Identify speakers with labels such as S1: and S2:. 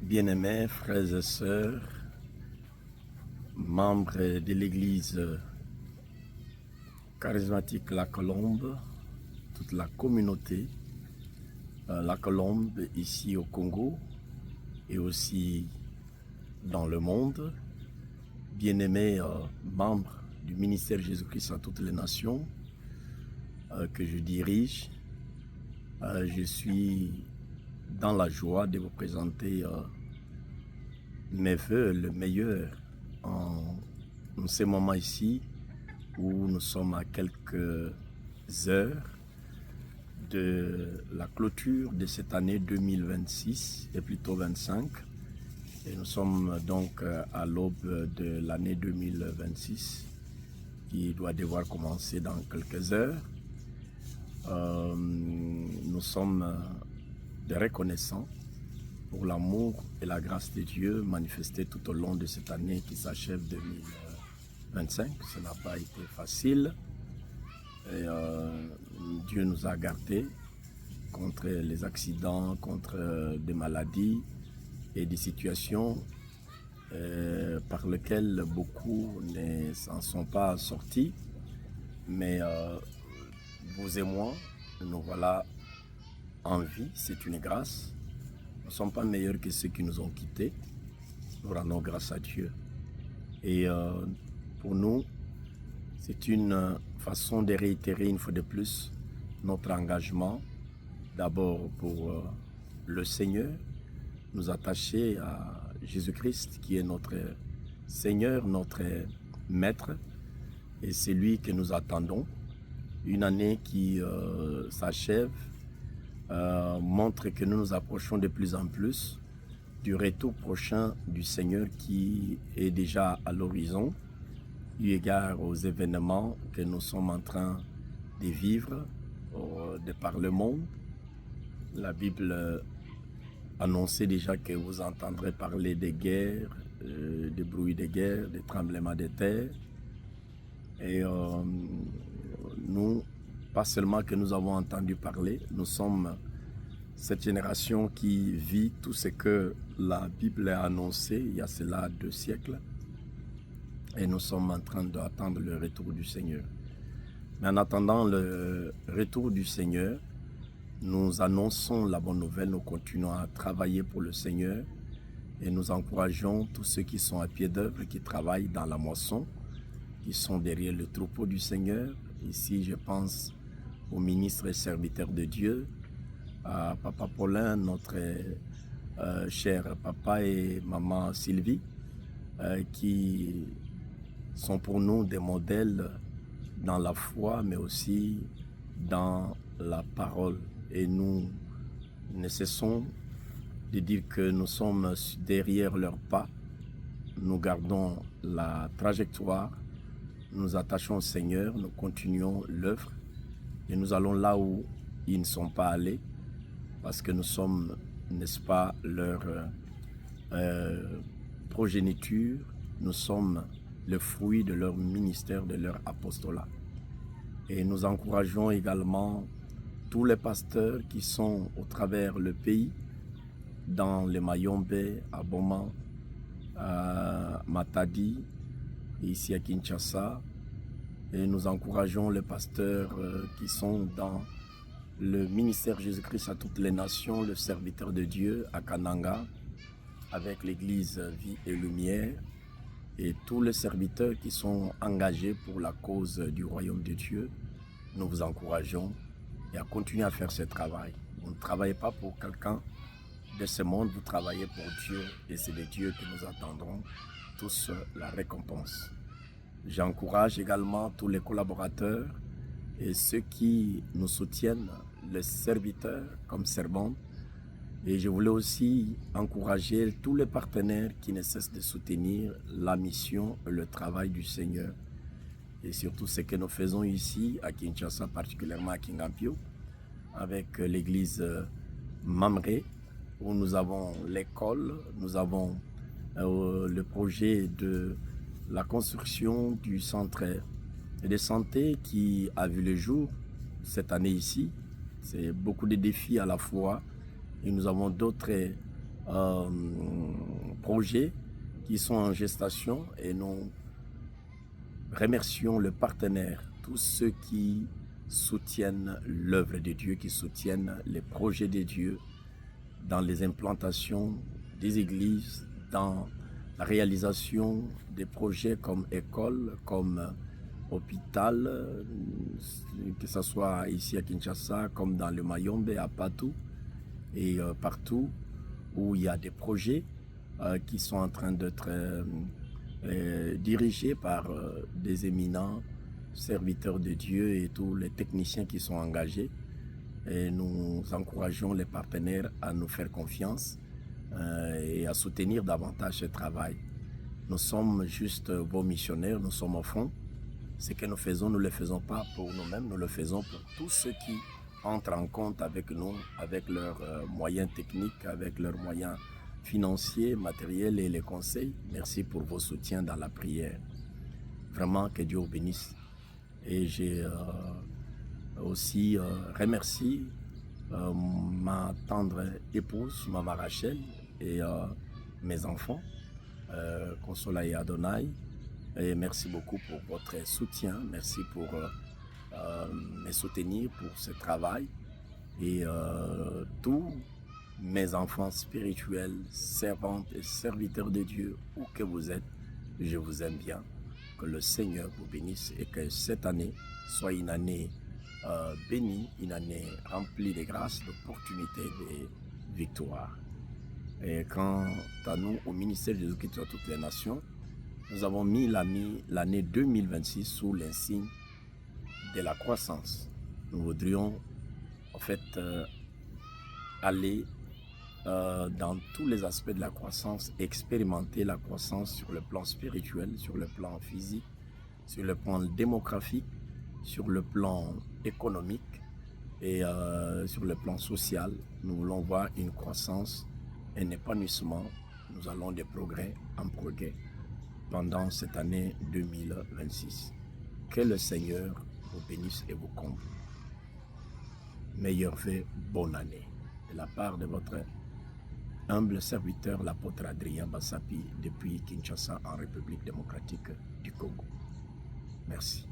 S1: Bien-aimés frères et sœurs, membres de l'église charismatique La Colombe, toute la communauté La Colombe ici au Congo et aussi dans le monde, bien-aimés membres du ministère Jésus-Christ à toutes les nations que je dirige, je suis dans la joie de vous présenter mes voeux le meilleur en ce moment ici où nous sommes à quelques heures de la clôture de cette année 2026 et plutôt 25, et nous sommes donc à l'aube de l'année 2026 qui doit devoir commencer dans quelques heures. Nous sommes reconnaissants pour l'amour et la grâce de Dieu manifestés tout au long de cette année qui s'achève 2025. Ce n'a pas été facile et Dieu nous a gardés contre les accidents, contre des maladies et des situations par lesquelles beaucoup ne s'en sont pas sortis. Mais vous et moi, nous voilà en vie, c'est une grâce. Nous ne sommes pas meilleurs que ceux qui nous ont quittés. Nous rendons grâce à Dieu. Et pour nous, c'est une façon de réitérer une fois de plus notre engagement. D'abord pour le Seigneur, nous attacher à Jésus-Christ qui est notre Seigneur, notre Maître. Et c'est lui que nous attendons. Une année qui s'achève montre que nous nous approchons de plus en plus du retour prochain du Seigneur qui est déjà à l'horizon, eu égard aux événements que nous sommes en train de vivre de par le monde. La Bible annonçait déjà que vous entendrez parler des guerres, des bruits de guerre, des tremblements de terre. Et nous, pas seulement que nous avons entendu parler, nous sommes cette génération qui vit tout ce que la Bible a annoncé il y a cela 2 siècles. Et nous sommes en train d'attendre le retour du Seigneur. Mais en attendant le retour du Seigneur, nous annonçons la bonne nouvelle, nous continuons à travailler pour le Seigneur et nous encourageons tous ceux qui sont à pied d'œuvre, qui travaillent dans la moisson, qui sont derrière le troupeau du Seigneur. Ici, je pense aux ministres et serviteurs de Dieu, à Papa Paulin, notre cher papa et maman Sylvie, qui sont pour nous des modèles dans la foi, mais aussi dans la parole. Et nous ne cessons de dire que nous sommes derrière leurs pas. Nous gardons la trajectoire, nous attachons au Seigneur, nous continuons l'œuvre et nous allons là où ils ne sont pas allés parce que nous sommes, n'est-ce pas, leur progéniture, nous sommes le fruit de leur ministère, de leur apostolat. Et nous encourageons également tous les pasteurs qui sont au travers le pays, dans les Mayombe, à Boma, à Matadi, ici à Kinshasa. Et nous encourageons les pasteurs qui sont dans le ministère Jésus-Christ à toutes les nations, le serviteur de Dieu à Kananga, avec l'église Vie et Lumière, et tous les serviteurs qui sont engagés pour la cause du royaume de Dieu. Nous vous encourageons et à continuer à faire ce travail. Vous ne travaillez pas pour quelqu'un de ce monde, vous travaillez pour Dieu et c'est de Dieu que nous attendrons tous la récompense. J'encourage également tous les collaborateurs et ceux qui nous soutiennent, les serviteurs comme servantes. Et je voulais aussi encourager tous les partenaires qui ne cessent de soutenir la mission et le travail du Seigneur. Et surtout ce que nous faisons ici à Kinshasa, particulièrement à Kingampio, avec l'église Mamré, où nous avons l'école, nous avons le projet de la construction du centre de santé qui a vu le jour cette année ici. C'est beaucoup de défis à la fois et nous avons d'autres projets qui sont en gestation et nous remercions le partenaire, tous ceux qui soutiennent l'œuvre de Dieu, qui soutiennent les projets de Dieu dans les implantations des églises, dans la réalisation des projets comme école, comme hôpital, que ce soit ici à Kinshasa, comme dans le Mayombe, à Patou, et partout où il y a des projets qui sont en train d'être dirigés par des éminents serviteurs de Dieu et tous les techniciens qui sont engagés. Et nous encourageons les partenaires à nous faire confiance et à soutenir davantage ce travail. Nous sommes juste vos missionnaires, nous sommes au fond. Ce que nous faisons, nous ne le faisons pas pour nous-mêmes, nous le faisons pour tous ceux qui entrent en compte avec nous, avec leurs moyens techniques, avec leurs moyens financiers, matériels et les conseils. Merci pour vos soutiens dans la prière. Vraiment, que Dieu vous bénisse. Et j'ai aussi remercie ma tendre épouse, Maman Rachel, et mes enfants, Consola et Adonai. Et merci beaucoup pour votre soutien, merci pour me soutenir pour ce travail. Et tous mes enfants spirituels, servantes et serviteurs de Dieu, où que vous êtes, je vous aime bien. Que le Seigneur vous bénisse et que cette année soit une année bénie, une année remplie de grâce, d'opportunités, de victoires. Et quant à nous, au ministère de Jésus-Christ à toutes les nations, nous avons mis l'année 2026 sous l'insigne de la croissance. Nous voudrions en fait aller dans tous les aspects de la croissance, expérimenter la croissance sur le plan spirituel, sur le plan physique, sur le plan démographique, sur le plan économique et sur le plan social. Nous voulons voir une croissance, un épanouissement. Nous allons des progrès en progrès pendant cette année 2026. Que le Seigneur vous bénisse et vous comble. Meilleurs vœux, bonne année. De la part de votre humble serviteur, l'apôtre Adrien Bassapi, depuis Kinshasa en République démocratique du Congo. Merci.